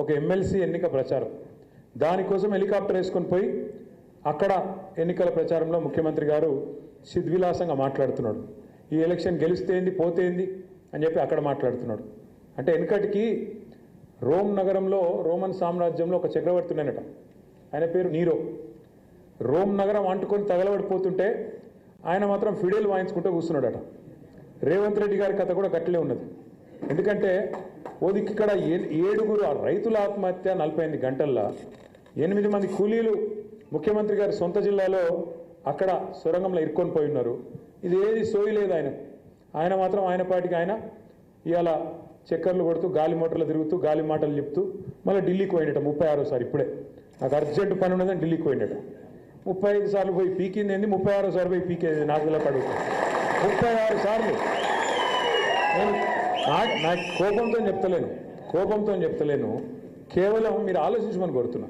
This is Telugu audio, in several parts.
ఒక ఎమ్మెల్సీ ఎన్నిక ప్రచారం, దానికోసం హెలికాప్టర్ వేసుకొని పోయి అక్కడ ఎన్నికల ప్రచారంలో ముఖ్యమంత్రి గారు సిద్విలాసంగా మాట్లాడుతున్నాడు. ఈ ఎలక్షన్ గెలిస్తేంది పోతేంది అని చెప్పి అక్కడ మాట్లాడుతున్నాడు. అంటే వెనకటికి రోమ్ నగరంలో రోమన్ సామ్రాజ్యంలో ఒక చక్రవర్తి ఉన్నాయనట, ఆయన పేరు నీరో. రోమ్ నగరం అంటుకొని తగలబడిపోతుంటే ఆయన మాత్రం ఫిడేల్ వాయించుకుంటూ కూర్చున్నాడట. రేవంత్ రెడ్డి గారి కథ కూడా గట్లే ఉన్నది. ఎందుకంటే ఇక్కడ 7 రైతుల ఆత్మహత్య 48 గంటల్లో 8 మంది కూలీలు ముఖ్యమంత్రి గారి సొంత జిల్లాలో అక్కడ సొరంగంలో ఇరుక్కొని పోయి ఉన్నారు. ఇది ఏది సోయలేదు ఆయన మాత్రం ఆయన పాటికి ఆయన ఇవాళ చక్కర్లు కొడుతూ గాలి మోటార్లు తిరుగుతూ గాలి మాటలు చెప్తూ మళ్ళీ ఢిల్లీకి పోయినట 36సారి. ఇప్పుడే నాకు అర్జెంటు పని ఉన్నదని ఢిల్లీకి పోయినట. 35 సార్లు పోయి పీకింది ఏంది, 36సారి పోయి పీకేది నాకు ఇలా అడుగుతాను. 36 సార్లు. నేను నాకు కోపంతో చెప్తలేను, కేవలం మీరు ఆలోచించమని కోరుతున్నా.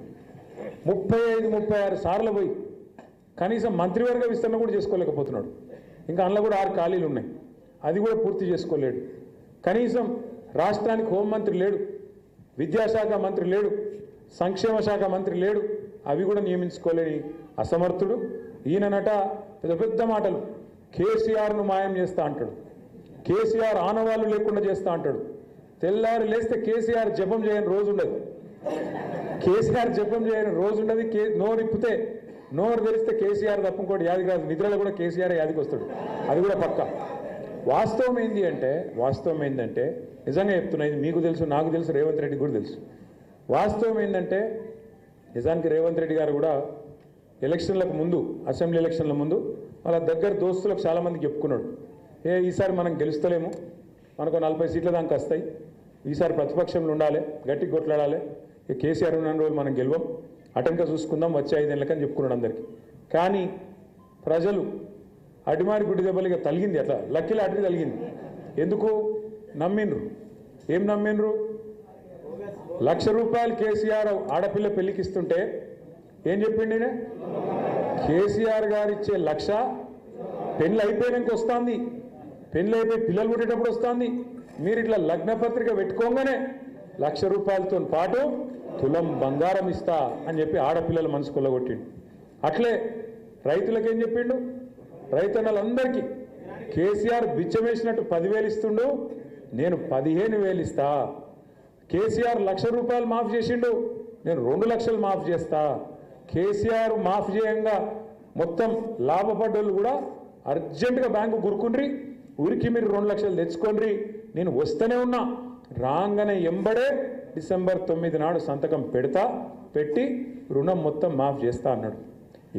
35-36 సార్లు పోయి కనీసం మంత్రివర్గ విస్తరణ కూడా చేసుకోలేకపోతున్నాడు. ఇంకా అందులో కూడా 6 ఖాళీలు ఉన్నాయి, అది కూడా పూర్తి చేసుకోలేడు. కనీసం రాష్ట్రానికి హోంమంత్రి లేడు, విద్యాశాఖ మంత్రి లేడు, సంక్షేమ శాఖ మంత్రి లేడు, అవి కూడా నియమించుకోలేని అసమర్థుడు. ఈయననట పెద్ద మాటలు, కేసీఆర్ను మాయం చేస్తా అంటాడు, కేసీఆర్ ఆనవాళ్ళు లేకుండా చేస్తా అంటాడు. తెల్లారు లేస్తే కేసీఆర్ జపం చేయని రోజు ఉండదు, కేసీఆర్ జపం చేయని రోజు ఉండదు. నోరు ఇప్పితే నోరు తెరిస్తే కేసీఆర్ తప్ప ఇంకోటి యాది కాదు, నిద్రలో కూడా కేసీఆర్ యాదికి వస్తాడు, అది కూడా పక్క. వాస్తవం ఏంటంటే నిజంగా చెప్తున్నా, ఇది మీకు తెలుసు, నాకు తెలుసు, రేవంత్ రెడ్డి కూడా తెలుసు. వాస్తవం ఏంటంటే నిజానికి రేవంత్ రెడ్డి గారు కూడా ఎలక్షన్లకు ముందు, అసెంబ్లీ ఎలక్షన్ల ముందు వాళ్ళ దగ్గర దోస్తులకు చాలామందికి చెప్పుకున్నాడు, ఈసారి మనం గెలుస్తలేము, మనకు 40 సీట్ల దాకా వస్తాయి, ఈసారి ప్రతిపక్షంలో ఉండాలి, గట్టిగా కొట్లాడాలి, కేసీఆర్ ఉన్న రోజులు మనం గెలవం, అటంక చూసుకుందాం వచ్చే 5 ఏళ్ళకని చెప్పుకున్నాడు అందరికీ. కానీ ప్రజలు అడిమారి గుడ్డి దెబ్బలుగా తలిగింది, అట్లా లక్కీలు అటుకి తలిగింది. ఎందుకు నమ్మిండ్రు? ఏం నమ్మిండ్రు? ₹1,00,000 కేసీఆర్ ఆడపిల్ల పెళ్లికి ఇస్తుంటే ఏం చెప్పిండి? కేసీఆర్ గారు ఇచ్చే 1,00,000 పెళ్ళి అయిపోయాక వస్తుంది, పెళ్ళి అయిపోయి పిల్లలు పుట్టేటప్పుడు వస్తుంది. మీరు ఇట్లా లగ్నపత్రిక పెట్టుకోగానే ₹1,00,000తో పాటు తులం బంగారం ఇస్తా అని చెప్పి ఆడపిల్లల మనసు కొల్లగొట్టిండు. అట్లే రైతులకేం చెప్పిండు? రైతన్నలందరికీ కేసీఆర్ బిచ్చమేసినట్టు 10,000 ఇస్తుండు, నేను 15,000 ఇస్తా. కేసీఆర్ ₹1,00,000 మాఫ్ చేసిండు, నేను 2 లక్షలు మాఫ్ చేస్తా. కేసీఆర్ మాఫ్ చేయంగా మొత్తం లాభపడ్డోళ్ళు కూడా అర్జెంటుగా బ్యాంకు గురుకుండ్రి, ఊరికి మీరు 2 లక్షలు తెచ్చుకోండి, నేను వస్తూనే ఉన్నా, రాగానే ఎంబడే డిసెంబర్ 9 నాడు సంతకం పెట్టి రుణం మొత్తం మాఫ్ చేస్తా అన్నాడు.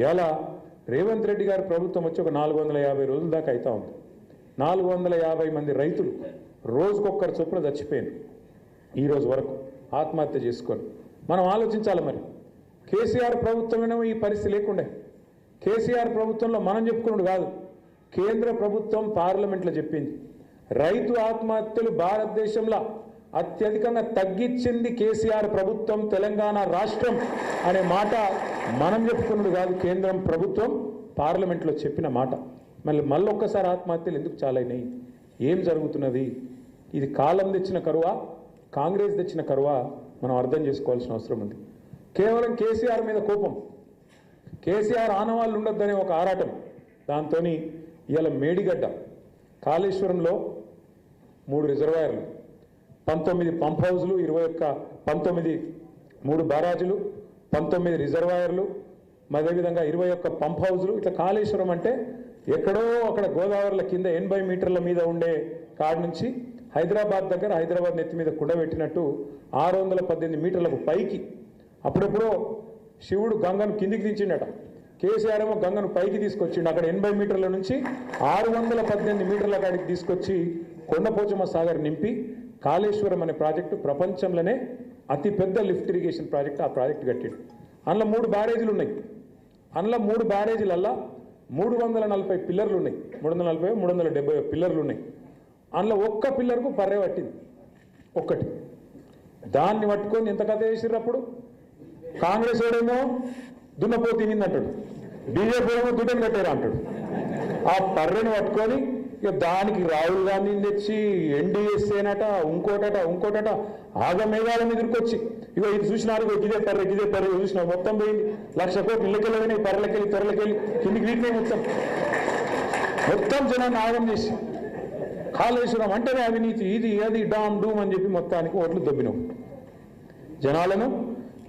ఇలా రేవంత్ రెడ్డి గారి ప్రభుత్వం వచ్చి ఒక 450 రోజుల దాకా అవుతా ఉంది. 450 మంది రైతులు రోజుకొక్కరు చొప్పున చచ్చిపోయారు ఈ రోజు వరకు ఆత్మహత్య చేసుకొని. మనం ఆలోచించాలి, మరి కేసీఆర్ ప్రభుత్వమేమో ఈ పరిస్థితి లేకుండే. కేసీఆర్ ప్రభుత్వంలో మనం చెప్పుకున్నాడు కాదు, కేంద్ర ప్రభుత్వం పార్లమెంట్లో చెప్పింది, రైతు ఆత్మహత్యలు భారతదేశంలో అత్యధికంగా తగ్గించింది కేసీఆర్ ప్రభుత్వం, తెలంగాణ రాష్ట్రం అనే మాట మనం చెప్పుకున్నాడు కాదు, కేంద్రం ప్రభుత్వం పార్లమెంట్లో చెప్పిన మాట. మళ్ళీ ఒక్కసారి ఆత్మహత్యలు ఎందుకు చాలైనాయి? ఏం జరుగుతున్నది? ఇది కాలం తెచ్చిన కరువా, కాంగ్రెస్ తెచ్చిన కరువా? మనం అర్థం చేసుకోవాల్సిన అవసరం ఉంది. కేవలం కేసీఆర్ మీద కోపం, కేసీఆర్ ఆనవాళ్ళు ఉండొద్దనే ఒక ఆరాటం, దాంతో ఇవాళ మేడిగడ్డ కాళేశ్వరంలో 3 రిజర్వాయర్లు, 19 పంప్ హౌజులు, 3 బ్యారాజులు, 19 రిజర్వాయర్లు, అదేవిధంగా 21 పంప్ హౌజులు. ఇట్లా కాళేశ్వరం అంటే ఎక్కడో అక్కడ గోదావరిల కింద 80 మీటర్ల మీద ఉండే కాడ నుంచి హైదరాబాద్ దగ్గర హైదరాబాద్ నెత్తి మీద కుండబెట్టినట్టు 618 మీటర్లకు పైకి అప్పుడెప్పుడో శివుడు గంగను కిందికి దించిండట, కేసీఆర్ ఏమో గంగను పైకి తీసుకొచ్చిండు. అక్కడ 80 మీటర్ల నుంచి 618 మీటర్ల కాడికి తీసుకొచ్చి కొండపోచమ్మ సాగర్ నింపి కాళేశ్వరం అనే ప్రాజెక్టు ప్రపంచంలోనే అతిపెద్ద లిఫ్ట్ ఇరిగేషన్ ప్రాజెక్టు, ఆ ప్రాజెక్టు కట్టిండు. అందులో 3 బ్యారేజీలు ఉన్నాయి. అందులో 3 బ్యారేజీలల్లా 340 పిల్లర్లు ఉన్నాయి, 370 పిల్లర్లు ఉన్నాయి. అందులో ఒక్క పిల్లర్కు పర్రె పట్టింది, ఒక్కటి. దాన్ని పట్టుకొని ఎంత కథ చేసిర్రు అప్పుడు? కాంగ్రెస్ వాడేమో దున్నపోతు తినింది అంటాడు, బీజేపీ ఏమో దుడ్డను కట్టారు అంటాడు. ఆ పర్రెను పట్టుకొని ఇక దానికి రాహుల్ గాంధీని తెచ్చి ఎన్డీఎస్ఏనట ఇంకోటట ఆగమేఘాల మీద వచ్చి ఇక ఇది చూసినారు ఇదే పర్రె చూసినా మొత్తం పోయింది 1,00,000 కోట్లు ఇళ్ళకెళ్ళి పర్రెలకెళ్ళి తెరలకెళ్ళి కిందికి వీటినే మొత్తం జనాన్ని ఆగం చేసి కాళేశ్వరం అంటేనే అవినీతి ఇది అది డామ్ డూమ్ అని చెప్పి మొత్తానికి ఓట్లు దొబ్బినావు జనాలను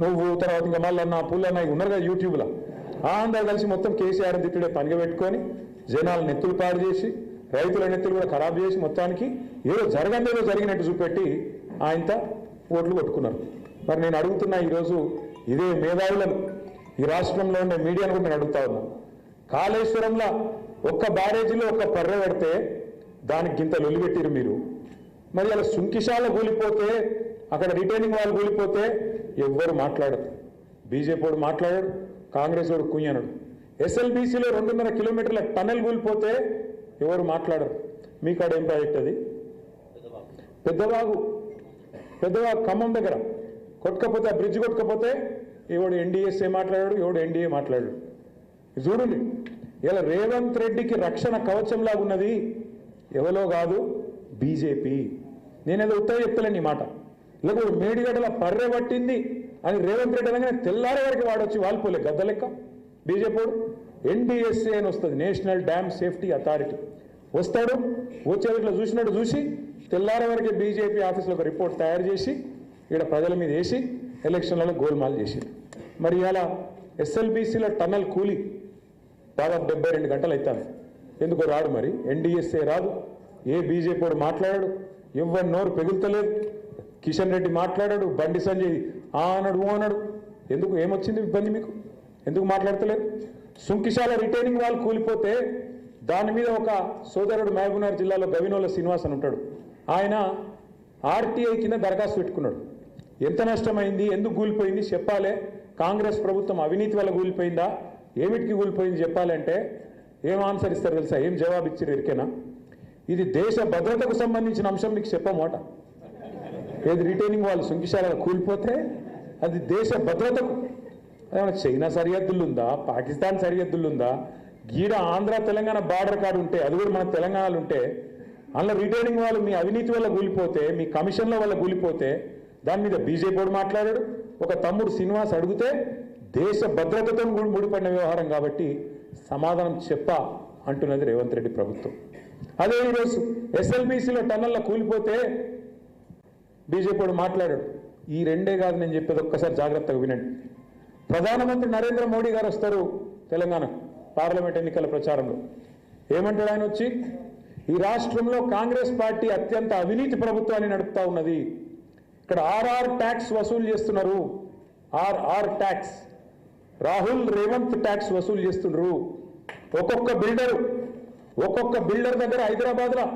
నువ్వు తర్వాత ఇంకా మళ్ళీ పుల్లన్న ఉన్నారు కదా యూట్యూబ్లో అందరూ కలిసి మొత్తం కేసీఆర్ తిట్టుడే పనిగా పెట్టుకొని జనాల నెత్తులు పాడు చేసి రైతుల నెత్తులు కూడా ఖరాబ్ చేసి మొత్తానికి ఏదో జరిగినట్టు చూపెట్టి ఆయనతో ఓట్లు కొట్టుకున్నారు మరి నేను అడుగుతున్నా ఈరోజు ఇదే మేధావులను ఈ రాష్ట్రంలో ఉండే మీడియాను కూడా నేను అడుగుతా ఉన్నా కాళేశ్వరంలో ఒక్క బ్యారేజీలో ఒక్క పర్రె పెడితే దానికి ఇంత లొల్లిపెట్టిరు మీరు మరి అలా సుంకిశాల కూలిపోతే అక్కడ రిటైనింగ్ వాళ్ళు కూలిపోతే ఎవ్వరు మాట్లాడరు బీజేపీ వాడు మాట్లాడాడు కాంగ్రెస్ వాడు కుయ్యనడు ఎస్ఎల్బీసీలో 2.5 కిలోమీటర్ల టనెల్ కూలిపోతే ఎవరు మాట్లాడరు మీ కాడ ఏం ప్రాజెక్ట్ అది పెద్దవాగు ఖమ్మం దగ్గర కొట్టుకపోతే ఆ బ్రిడ్జ్ కొట్టుకపోతే ఎవడు ఎన్డీఎస్ఏ మాట్లాడాడు ఎవడు ఎన్డీఏ మాట్లాడాడు చూడండి ఇలా రేవంత్ రెడ్డికి రక్షణ కవచంలాగా ఉన్నది ఎవరో కాదు బీజేపీ నేనేదో ఉత్తరం చెప్తలేను ఈ మాట లేకపోతే మేడిగడ్డల పర్రె పట్టింది అని రేవంత్ రెడ్డి అనగానే తెల్లారే వరకు వాడొచ్చి వాల్పోలే గద్ద లెక్క బీజేపీ ఎన్డీఎస్ఏ అని వస్తుంది నేషనల్ డ్యామ్ సేఫ్టీ అథారిటీ వస్తాడు వచ్చే ఇట్లా చూసినట్టు చూసి తెల్లారే వరకే బీజేపీ ఆఫీసులో ఒక రిపోర్ట్ తయారు చేసి ఇక్కడ ప్రజల మీద వేసి ఎలక్షన్లలో గోల్మాల్ చేసింది మరి ఇలా ఎస్ఎల్బీసీలో టన్నల్ కూలి దాదాపు 72 గంటలు అవుతాను ఎందుకో రాడు మరి ఎన్డీఎస్ఏ రాదు ఏ బీజేపీ వాడు మాట్లాడాడు ఎవరి నోరు పెగులుతలేదు కిషన్ రెడ్డి మాట్లాడాడు బండి సంజయ్ అన్నాడు ఎందుకు ఏమొచ్చింది ఇబ్బంది మీకు ఎందుకు మాట్లాడతలేదు సుంకిశాల రిటైనింగ్ వాళ్ళు కూలిపోతే దాని మీద ఒక సోదరుడు మహబూబ్నగర్ జిల్లాలో గవినోల శ్రీనివాస్ అని ఉంటాడు ఆయన ఆర్టీఐ కింద దరఖాస్తు పెట్టుకున్నాడు ఎంత నష్టమైంది ఎందుకు కూలిపోయింది చెప్పాలి కాంగ్రెస్ ప్రభుత్వం అవినీతి వల్ల కూలిపోయిందా ఏమిటికి కూలిపోయింది చెప్పాలంటే ఏం ఆన్సర్ ఇస్తారు తెలుసా ఏం జవాబు ఇచ్చారు ఎరికేనా ఇది దేశ భద్రతకు సంబంధించిన అంశం మీకు చెప్పమాట ఏది రిటైనింగ్ వాళ్ళు సుంకిశాలలో కూలిపోతే అది దేశ భద్రతకు చైనా సరిహద్దులు ఉందా పాకిస్తాన్ సరిహద్దులు ఉందా గీడ ఆంధ్ర తెలంగాణ బార్డర్ కార్డు ఉంటే అది కూడా మన తెలంగాణలో ఉంటే అందులో రిటైనింగ్ వాళ్ళు మీ అవినీతి వల్ల కూలిపోతే మీ కమిషన్ల వల్ల కూలిపోతే దాని మీద బీజేపీ వాడు మాట్లాడాడు ఒక తమ్ముడు శ్రీనివాస్ అడిగితే దేశ భద్రతతో ముడిపడిన వ్యవహారం కాబట్టి సమాధానం చెప్పా అంటున్నది రేవంత్ రెడ్డి ప్రభుత్వం అదే ఈరోజు ఎస్ఎల్బీసీలో టన్నల్లో కూలిపోతే బీజేపీ వాడు మాట్లాడాడు ఈ రెండే కాదు నేను చెప్పేది ఒక్కసారి జాగ్రత్తగా వినండి ప్రధానమంత్రి నరేంద్ర మోడీ గారు వస్తారు తెలంగాణ పార్లమెంట్ ఎన్నికల ప్రచారంలో ఏమంటాడు ఆయన వచ్చి ఈ రాష్ట్రంలో కాంగ్రెస్ పార్టీ అత్యంత అవినీతి ప్రభుత్వాన్ని నడుపుతా ఉన్నది ఇక్కడ ఆర్ఆర్ ట్యాక్స్ వసూలు చేస్తున్నారు RR tax Rahul Revanth tax వసూలు చేస్తున్నారు ఒక్కొక్క బిల్డర్ దగ్గర హైదరాబాద్లో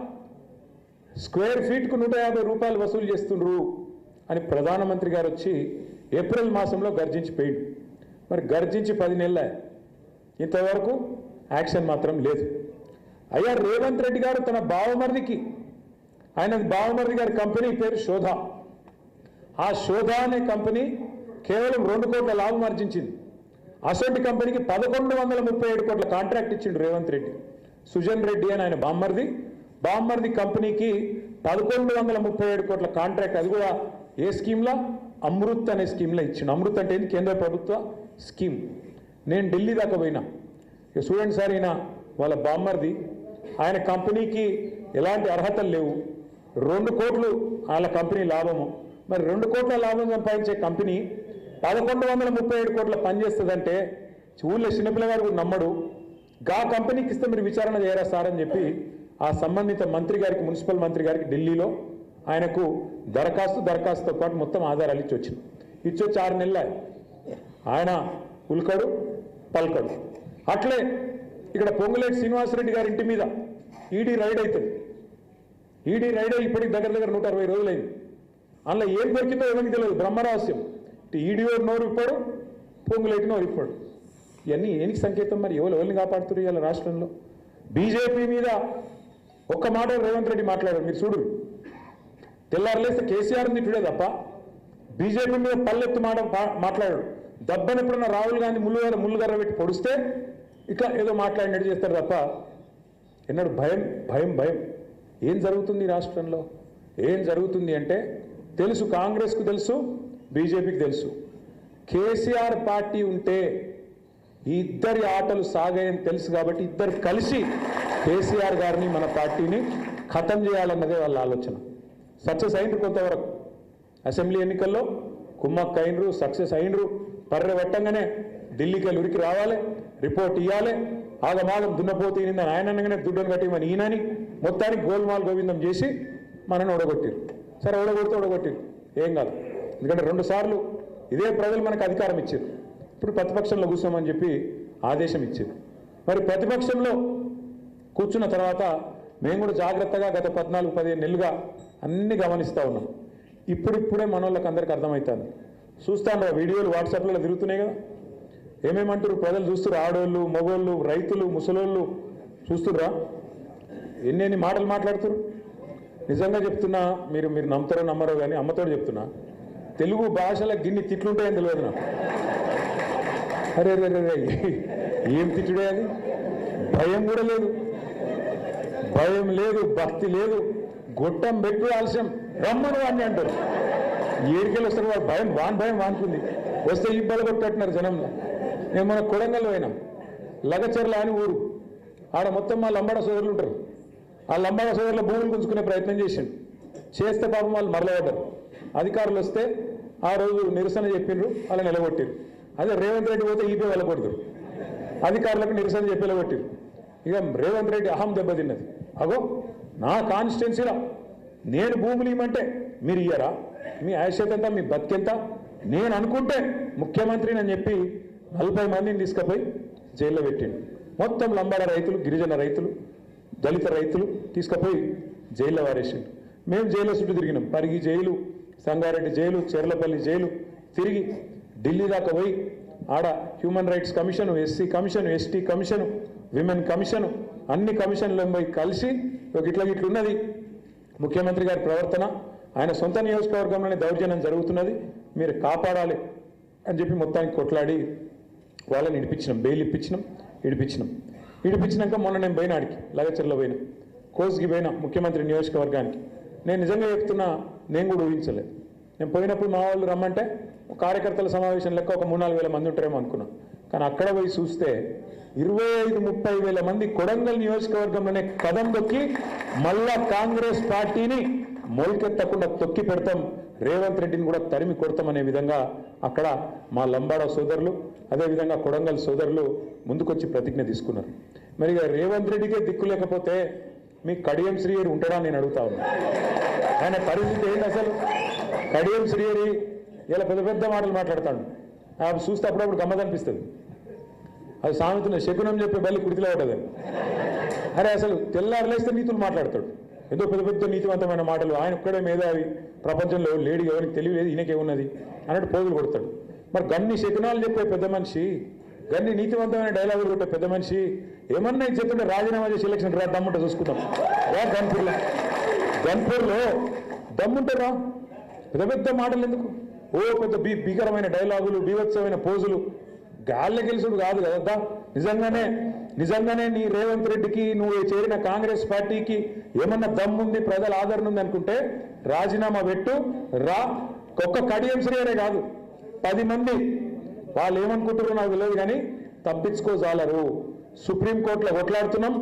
స్క్వేర్ ఫీట్కు 150 రూపాయలు వసూలు చేస్తుండ్రు అని ప్రధానమంత్రి గారు వచ్చి ఏప్రిల్ మాసంలో గర్జించిపోయిండు మరి గర్జించి 10 నెలల ఇంతవరకు యాక్షన్ మాత్రం లేదు అయ్యా రేవంత్ రెడ్డి గారు తన బావమరిదికి బావమరిది గారి కంపెనీ పేరు శోధ ఆ శోధ అనే కంపెనీ కేవలం 2 కోట్ల లాభం ఆర్జించింది అసొంటి కంపెనీకి 1137 కోట్ల కాంట్రాక్ట్ ఇచ్చిండు రేవంత్ రెడ్డి సుజన్ రెడ్డి అని ఆయన బామ్మర్ది కంపెనీకి 1137 కోట్ల కాంట్రాక్ట్ అది కూడా ఏ స్కీమ్లో అమృత్ అనే స్కీమ్లో ఇచ్చిండు అమృత్ అంటే ఏంది కేంద్ర ప్రభుత్వ స్కీమ్ నేను ఢిల్లీ దాకా పోయినా ఇక చూడండి సార్ ఈయన వాళ్ళ బామ్మర్ది ఆయన కంపెనీకి ఎలాంటి అర్హతలు లేవు 2 కోట్లు వాళ్ళ కంపెనీ లాభము మరి 2 కోట్ల లాభం సంపాదించే కంపెనీ 1137 కోట్ల పనిచేస్తుందంటే ఊళ్ళో చిన్నపిల్లగారు కూడా నమ్మడు గా కంపెనీకి ఇస్తే మీరు విచారణ చేయరా సార్ అని చెప్పి ఆ సంబంధిత మంత్రి గారికి మున్సిపల్ మంత్రి గారికి ఢిల్లీలో ఆయనకు దరఖాస్తుతో పాటు మొత్తం ఆధారాలు ఇచ్చి 6 నెలల ఆయన ఉల్కడు పల్కడు అట్లే ఇక్కడ పొంగులేటి శ్రీనివాసరెడ్డి గారి ఇంటి మీద ఈడీ రైడ్ అవుతుంది ఈడీ రైడ్ అయ్యి ఇప్పటికి దగ్గర 160 రోజులైంది అందులో ఏం దొరికిందో ఏమని తెలియదు బ్రహ్మరహస్యం ఈడీ నోరు ఇప్పాడు పొంగులేటి నోరు ఇప్పాడు ఇవన్నీ ఏనికి సంకేతం మరి ఎవరిని కాపాడుతున్నారు ఇవాళ రాష్ట్రంలో బీజేపీ మీద ఒక్క మాట రేవంత్ రెడ్డి మాట్లాడారు మీరు చూడు తెల్లారులేస్తే కేసీఆర్ తిట్టుడే తప్ప బీజేపీ మీద పల్లెత్తు మాట్లాడాడు దబ్బని ఎప్పుడన్నా రాహుల్ గాంధీ ముళ్ళుగర్ర పెట్టి పొడిస్తే ఇట్లా ఏదో మాట్లాడినట్టు చేస్తారు తప్ప ఎన్నడూ భయం భయం భయం. ఏం జరుగుతుంది రాష్ట్రంలో? ఏం జరుగుతుంది అంటే తెలుసు, కాంగ్రెస్కు తెలుసు, బీజేపీకి తెలుసు. కేసీఆర్ పార్టీ ఉంటే ఈ ఇద్దరి ఆటలు సాగాయని తెలుసు కాబట్టి ఇద్దరు కలిసి కేసీఆర్ గారిని మన పార్టీని ఖతం చేయాలన్నదే వాళ్ళ ఆలోచన. సక్సెస్ అయినరు కొంతవరకు. అసెంబ్లీ ఎన్నికల్లో కుమ్మక్క అయినరు, సక్సెస్ అయినరు. పర్రె పెట్టంగానే ఢిల్లీకి వెళ్ళి ఉరికి రావాలి, రిపోర్ట్ ఇవ్వాలి, ఆగమాగం దున్నపోతూ ఈయన ఆయనగానే దుడ్డను కట్టి ఈయనని మొత్తానికి గోల్మాల్ గోవిందం చేసి మనని ఓడగొట్టిరు. సరే ఓడగొట్టిరు, ఏం కాదు. ఎందుకంటే 2 సార్లు ఇదే ప్రజలు మనకు అధికారం ఇచ్చారు. ఇప్పుడు ప్రతిపక్షంలో కూర్చోమని చెప్పి ఆదేశం ఇచ్చారు. మరి ప్రతిపక్షంలో కూర్చున్న తర్వాత మేము కూడా జాగ్రత్తగా గత 14-15 నెలలుగా అన్ని గమనిస్తూ ఉన్నాం. ఇప్పుడిప్పుడే మన వాళ్ళకి అందరికీ అర్థమవుతుంది. చూస్తాను వీడియోలు వాట్సాప్లలో తిరుగుతున్నాయి కదా, ఏమేమంటారు ప్రజలు చూస్తున్నారు. ఆడోళ్ళు, మగోళ్ళు, రైతులు, ముసలోళ్ళు చూస్తుర్రా ఎన్ని మాటలు మాట్లాడుతున్నారు. నిజంగా చెప్తున్నా, మీరు నమ్ముతారో నమ్మరో కానీ అమ్మతో చెప్తున్నా, తెలుగు భాషలో గిన్ని తిట్లుంటాయని తెలియదు నాకు. అరే ఏం తిట్టుడే అది? భయం కూడా లేదు, భయం లేదు, భక్తి లేదు. గొట్టం పెట్టు ఆలస్యం రమ్మను వాడిని అంటారు. ఏడికెళ్ళి వస్తారు వాడు భయం వానుకుంది. వస్తే ఇబ్బంది కొట్టట్టున్నారు జనంలో. నేను మన కొడంగల్ పోయినాం, లగచర్ల అని ఊరు. ఆడ మొత్తం మా లంబాడ సోదరులు ఉంటారు. ఆ లంబాడ సోదరుల భూములు గుంజుకునే ప్రయత్నం చేస్తే పాపం వాళ్ళు మరలబడ్డారు. అధికారులు వస్తే ఆ రోజు నిరసన చెప్పిండ్రు, అలా నిలగొట్టిరు. అదే రేవంత్ రెడ్డి పోతే ఈపీ వెళ్ళకూడదు, అధికారులకు నిరసన చెప్పి నిలగొట్టిరు. ఇక రేవంత్ రెడ్డి అహం దెబ్బతిన్నది. అగో నా కాన్స్టిట్యున్సీలో నేను భూములు ఇవ్వమంటే మీరు ఇయ్యరా? మీ ఆయుష్యత ఎంత, మీ బతికెంత? నేను అనుకుంటే ముఖ్యమంత్రిని అని చెప్పి 40 మందిని తీసుకుపోయి జైల్లో పెట్టిండు. మొత్తం లంబాడ రైతులు, గిరిజన రైతులు, దళిత రైతులు తీసుకుపోయి జైల్లో వారేసిండు. మేము జైల్లో చుట్టూ తిరిగినాం. Parigi jail, Sangareddy jail, Cherlapalli jail తిరిగి ఢిల్లీ దాకా పోయి ఆడ human rights commission, SC commission, ST commission, women commission, అన్ని కమిషన్లు పోయి కలిసి ఇట్లున్నది ముఖ్యమంత్రి గారి ప్రవర్తన, ఆయన సొంత నియోజకవర్గంలోనే దౌర్జన్యం జరుగుతున్నది, మీరు కాపాడాలి అని చెప్పి మొత్తానికి కొట్లాడి వాళ్ళని బెయిల్ ఇడిపించినాక మొన్న నేను పోయిన ఆడికి లగచర్లో పోయినా, కోస్కి పోయినా ముఖ్యమంత్రి నియోజకవర్గానికి. నేను నిజంగా చెప్తున్నా, నేను కూడా ఊహించలేదు. నేను పోయినప్పుడు మా వాళ్ళు రమ్మంటే కార్యకర్తల సమావేశం లెక్క ఒక 3-4 వేల మంది ఉంటారేమో అనుకున్నాను. కానీ అక్కడ పోయి చూస్తే 25-30 వేల మంది కొడంగల్ నియోజకవర్గంలోనే కదం దొక్కి మళ్ళా కాంగ్రెస్ పార్టీని మొలకెత్తకుండా తొక్కి పెడతాం, రేవంత్ రెడ్డిని కూడా తరిమి కొడతామనే విధంగా అక్కడ మా లంబాడ సోదరులు, అదేవిధంగా కొడంగల్ సోదరులు ముందుకొచ్చి ప్రతిజ్ఞ తీసుకున్నారు. మరి రేవంత్ రెడ్డికే దిక్కు లేకపోతే మీ కడియం శ్రీహరి ఉంటాడా నేను అడుగుతా ఉన్నా. ఆయన పరిస్థితి ఏంటి అసలు? కడియం శ్రీహరి ఇలా పెద్ద మాటలు మాట్లాడతాడు. చూస్తే అప్పుడప్పుడు గమ్మత్ అనిపిస్తుంది. అది సామెతను శకునం చెప్పే బల్లి కుడితిలో పడ్డదని. అరే అసలు తెల్లారులేస్తే నీతులు మాట్లాడతాడు, ఏదో పెద్ద నీతివంతమైన మాటలు. ఆయన ఒక్కడే మేధావి, ప్రపంచంలో లేడీ ఎవరికి తెలియలేదు, ఈయనకేమున్నది అన్నట్టు పోగులు కొడతాడు. మరి గన్ని శకునాలు చెప్పే పెద్ద మనిషి, గన్ని నీతివంతమైన డైలాగులు కొట్టే పెద్ద మనిషి ఏమన్నా చెప్తుంటే రాజీనామా చేసి ఎలక్షన్ రా, దమ్ముంటే చూసుకుంటాం. గన్పూర్లో దమ్ముంటారా? పెద్ద మాటలు ఎందుకు? ఓ పెద్ద భీకరమైన డైలాగులు, బీభత్సమైన పోజులు. గాల్లె గెలుసుడు కాదు కదా. నిజంగానే నీ రేవంత్ రెడ్డికి, నువ్వు చేరిన కాంగ్రెస్ పార్టీకి ఏమన్నా దమ్ముంది, ప్రజల ఆదరణ ఉంది అనుకుంటే రాజీనామా పెట్టు రా. ఒక్క కడియం శ్రీహరే కాదు, 10 మంది వాళ్ళు ఏమనుకుంటారో నాకు తెలియదు కానీ తప్పించుకోజాలరు. సుప్రీంకోర్టులో కొట్లాడుతున్నాం,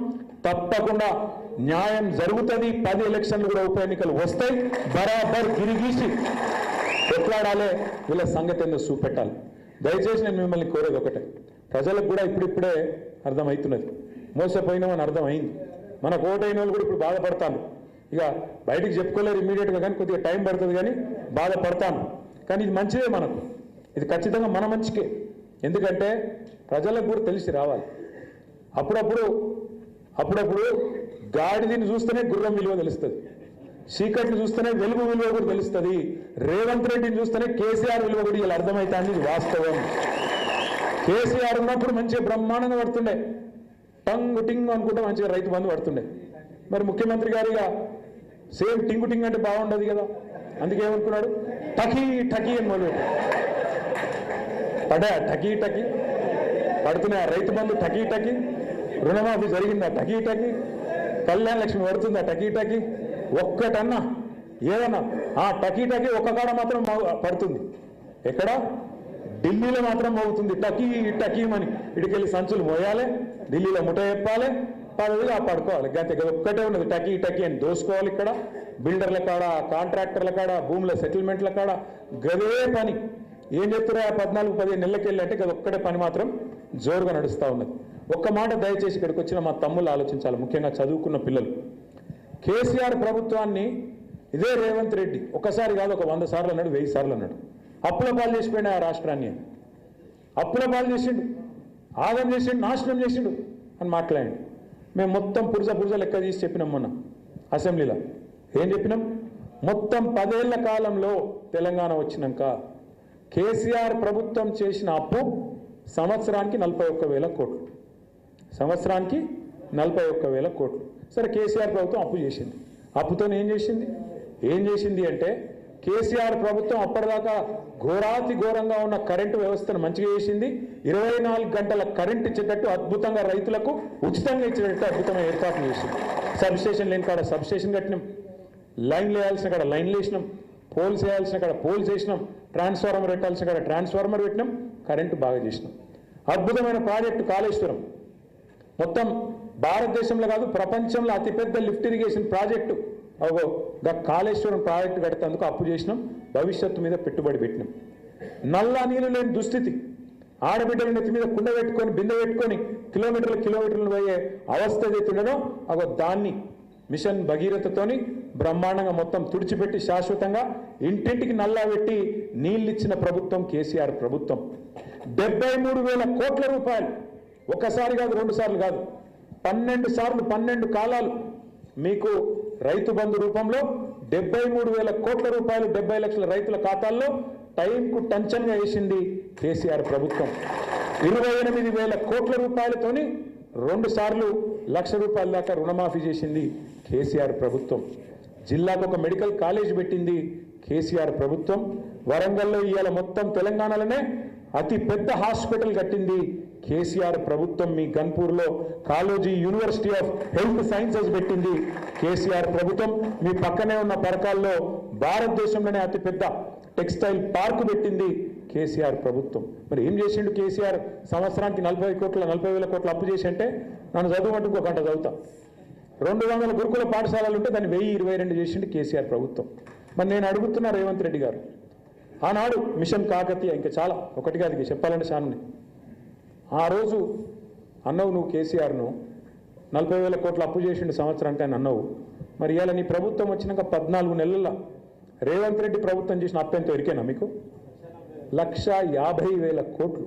తప్పకుండా న్యాయం జరుగుతుంది. 10 ఎలక్షన్లు కూడా ఉప ఎన్నికలు వస్తాయి, బరాబర్ గిరిగీసి కొట్లాడాలి. వీళ్ళ సంగతి ఏందో చూపెట్టాలి. దయచేసి నేను మిమ్మల్ని కోరేది ఒకటే, ప్రజలకు కూడా ఇప్పుడిప్పుడే అర్థమవుతున్నది, మోసపోయినామని అర్థమైంది. మనకు ఓటైన వాళ్ళు కూడా ఇప్పుడు బాధపడతాను. ఇక బయటికి చెప్పుకోలేరు ఇమ్మీడియట్గా, కానీ కొద్దిగా టైం పడుతుంది, కానీ బాధపడతాను. కానీ ఇది మంచిదే మనకు, ఇది ఖచ్చితంగా మన మంచికే. ఎందుకంటే ప్రజలకు కూడా తెలిసి రావాలి. అప్పుడప్పుడు గాడిదని చూస్తేనే గుర్రం విలువ తెలుస్తుంది, చీకట్లు చూస్తేనే వెలుగు విలువ కూడా తెలుస్తుంది. రేవంత్ రెడ్డిని చూస్తేనే కేసీఆర్ విలువ కూడా ఇలా అర్థమవుతుంది. ఇది వాస్తవం. కేసీఆర్ ఉన్నప్పుడు మంచిగా బ్రహ్మాండంగా పడుతుండే, టంగు టింగ్ అనుకుంటే మంచిగా రైతు బంధు పడుతుండే. మరి ముఖ్యమంత్రి గారిగా సేమ్ టింగు టింగ్ అంటే బాగుండదు కదా, అందుకే ఏమనుకున్నాడు, టకీ టకీ అని మొదలు పడా. టకీ పడుతున్నాయి రైతు బంధు, టకీ రుణమాఫీ జరిగిందా, టకీ కళ్యాణ లక్ష్మి పడుతుందా టకీ టకీ ఒక్కటన్నా ఏదన్నా టకీ టకీ ఒక్క కాడ మాత్రం పడుతుంది. ఎక్కడ? ఢిల్లీలో మాత్రం మోగుతుంది టకీ టకీమని. ఇటుకెళ్ళి సంచులు మోయాలి, ఢిల్లీలో ముఠ చెప్పాలి, పదవిగా పడుకోవాలి. గంతే కదా, ఒక్కటే ఉన్నది టకీ టకీ అని దోసుకోవాలి. ఇక్కడ బిల్డర్ల కాడ, కాంట్రాక్టర్ల కాడ, భూముల సెటిల్మెంట్ల కాడ గదే పని. ఏం చెప్తారా 14-15 నెలలకెళ్ళి అంటే కదా ఒక్కటే పని మాత్రం జోరుగా నడుస్తూ ఉన్నది. ఒక్క మాట దయచేసి ఇక్కడికి వచ్చిన మా తమ్ముళ్ళు ఆలోచించాలి, ముఖ్యంగా చదువుకున్న పిల్లలు. కేసీఆర్ ప్రభుత్వాన్ని ఇదే రేవంత్ రెడ్డి ఒకసారి కాదు ఒక 100 సార్లు అన్నాడు, 1000 సార్లు అన్నాడు. అప్పుల పాలు చేసిపోయినా ఆ రాష్ట్రాన్ని, అప్పుల పాలు చేసిండు, ఆగం చేసిండు, నాశనం చేసిండు అని మాట్లాడండి. మేము మొత్తం పురుజ లెక్క తీసి చెప్పినాం మొన్న అసెంబ్లీలో. ఏం చెప్పినాం? మొత్తం 10 ఏళ్ల కాలంలో తెలంగాణ వచ్చినాక కేసీఆర్ ప్రభుత్వం చేసిన అప్పు సంవత్సరానికి 41,000 కోట్లు. సంవత్సరానికి 41,000 కోట్లు. సరే, కేసీఆర్ ప్రభుత్వం అప్పు చేసింది. అప్పుతో ఏం చేసింది అంటే కేసీఆర్ ప్రభుత్వం అప్పటిదాకా ఘోరాతి ఘోరంగా ఉన్న కరెంటు వ్యవస్థను మంచిగా చేసింది. 24 గంటల కరెంటు ఇచ్చేటట్టు అద్భుతంగా రైతులకు ఉచితంగా ఇచ్చేటట్టు అద్భుతమైన ఏర్పాట్లు చేసింది. సబ్స్టేషన్ లేని కాడ సబ్స్టేషన్ కట్టినాం, లైన్లు వేయాల్సిన కాడ లైన్లు వేసినాం, పోల్స్ వేయాల్సిన కాడ పోల్స్ వేసినాం, ట్రాన్స్ఫార్మర్ పెట్టాల్సిన కాడ ట్రాన్స్ఫార్మర్ పెట్టినాం, కరెంటు బాగా చేసినాం. అద్భుతమైన ప్రాజెక్టు కాళేశ్వరం, మొత్తం భారతదేశంలో కాదు ప్రపంచంలో అతిపెద్ద lift irrigation project. Kaleshwaram project కట్టేందుకు అప్పు చేసినాం, భవిష్యత్తు మీద పెట్టుబడి పెట్టినాం. నల్లా నీళ్ళు లేని దుస్థితి, ఆడబిడ్డల నెత్తి మీద కుండ పెట్టుకొని బిందె పెట్టుకొని కిలోమీటర్లు పోయే అవస్థ ఏదైతుండదో దాన్ని మిషన్ భగీరథతోని బ్రహ్మాండంగా మొత్తం తుడిచిపెట్టి శాశ్వతంగా ఇంటింటికి నల్లా పెట్టి నీళ్ళిచ్చిన ప్రభుత్వం కేసీఆర్ ప్రభుత్వం. 73,000 కోట్ల రూపాయలు, ఒకసారి కాదు 2 సార్లు కాదు, 12 సార్లు 12 కాలాలు మీకు రైతు బంధు రూపంలో 73,000 కోట్ల రూపాయలు 70 లక్షల రైతుల ఖాతాల్లో టైంకు టంచన్గా వేసింది కేసీఆర్ ప్రభుత్వం. 28,000 కోట్ల రూపాయలతోని 2 సార్లు ₹1,00,000 దాకా రుణమాఫీ చేసింది కేసీఆర్ ప్రభుత్వం. జిల్లాకు ఒక మెడికల్ కాలేజ్ పెట్టింది కేసీఆర్ ప్రభుత్వం. వరంగల్లో ఇవాళ మొత్తం తెలంగాణలోనే అతి పెద్ద హాస్పిటల్ కట్టింది కేసీఆర్ ప్రభుత్వం. మీ గన్పూర్లో Kaloji university of health sciences పెట్టింది కేసీఆర్ ప్రభుత్వం. మీ పక్కనే ఉన్న పరకాల్లో భారతదేశంలోనే అతిపెద్ద టెక్స్టైల్ పార్కు పెట్టింది కేసీఆర్ ప్రభుత్వం. మరి ఏం చేసిండు కేసీఆర్? సంవత్సరానికి 40,000 కోట్ల అప్పు చేసి అంటే నన్ను చదువుకుంటూ ఇంకో గంట చదువుతా. 200 గురుకుల పాఠశాలలు ఉంటే దాన్ని 1022 చేసిండు కేసీఆర్ ప్రభుత్వం. మరి నేను అడుగుతున్నా రేవంత్ రెడ్డి గారు, ఆనాడు మిషన్ కాకతీయ, ఇంకా చాలా ఒకటిగా అది చెప్పాలంటే చాలా. ఆ రోజు అన్నవు నువ్వు కేసీఆర్ను 40,000 కోట్ల అప్పు చేసిండు సంవత్సరానికి అని అన్నవు. మరి ఇవాళ నీ ప్రభుత్వం వచ్చినాక 14 నెలల్లో రేవంత్ రెడ్డి ప్రభుత్వం చేసిన అప్పు ఎంతో ఎరికేనా మీకు? 1,50,000 కోట్లు.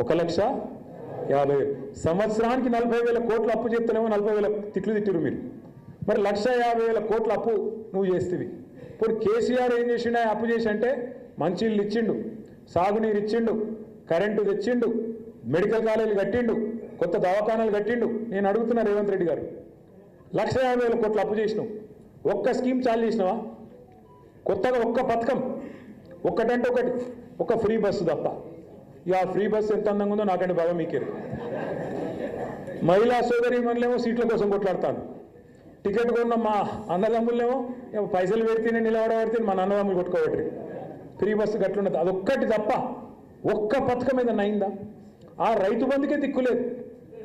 1,50,000. సంవత్సరానికి 40,000 కోట్ల అప్పు చెప్తేనేమో 40,000 తిట్లు తిట్టిరు మీరు. మరి 1,50,000 కోట్ల అప్పు నువ్వు చేస్తేవి. ఇప్పుడు కేసీఆర్ ఏం చేసిండు? అప్పు చేసి అంటే మంచిళ్ళు ఇచ్చిండు, సాగునీరు ఇచ్చిండు, కరెంటు తెచ్చిండు, మెడికల్ కాలేజీలు కట్టిండు, కొత్త దవాఖానాలు కట్టిండు. నేను అడుగుతున్నా రేవంత్ రెడ్డి గారు, 1,50,000 కోట్ల అప్పు చేసినావు, ఒక్క స్కీమ్ చాలు చేసినావా? కొత్తగా ఒక్క పథకం, ఒక్కటంటే ఒకటి, ఒక ఫ్రీ బస్సు తప్ప. ఇక ఆ ఫ్రీ బస్సు ఎంత అందంగా ఉందో నాకంటే బాగా మీకేరు. మహిళా సోదరి మనలేమో సీట్ల కోసం కొట్లాడతాను, టికెట్ కొన్న మా అన్నదమ్ములేమో పైసలు పెడితేనే నిలబడబడితే మన అన్నదమ్ములు కొట్టుకోబట్టి ఫ్రీ బస్సు గట్లున్నది. అదొక్కటి తప్ప ఒక్క పథకం ఏదన్నా అయిందా? ఆ రైతు బంధుకే దిక్కులేదు.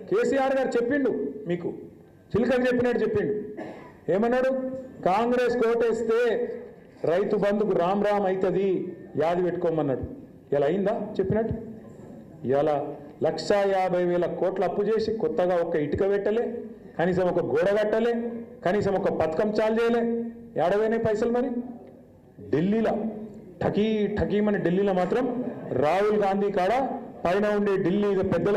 కేసీఆర్ గారు చెప్పిండు, మీకు చిలకలు చెప్పినట్టు చెప్పిండు. ఏమన్నాడు? కాంగ్రెస్ కోటేస్తే రైతు బంధుకు రామ్ రామ్ అవుతుంది, యాది పెట్టుకోమన్నాడు. ఇలా అయిందా చెప్పినట్టు? ఇలా 1,50,000 కోట్ల అప్పు చేసి కొత్తగా ఒక్క ఇటుక పెట్టలే, కనీసం ఒక గోడ కట్టలే, కనీసం ఒక పథకం చాలు చేయలే. ఏడవైనా పైసలు మరి? ఢిల్లీలో ఠకీమని ఢిల్లీలో మాత్రం రాహుల్ గాంధీ కాడ పైన ఉండే ఢిల్లీ పెద్దల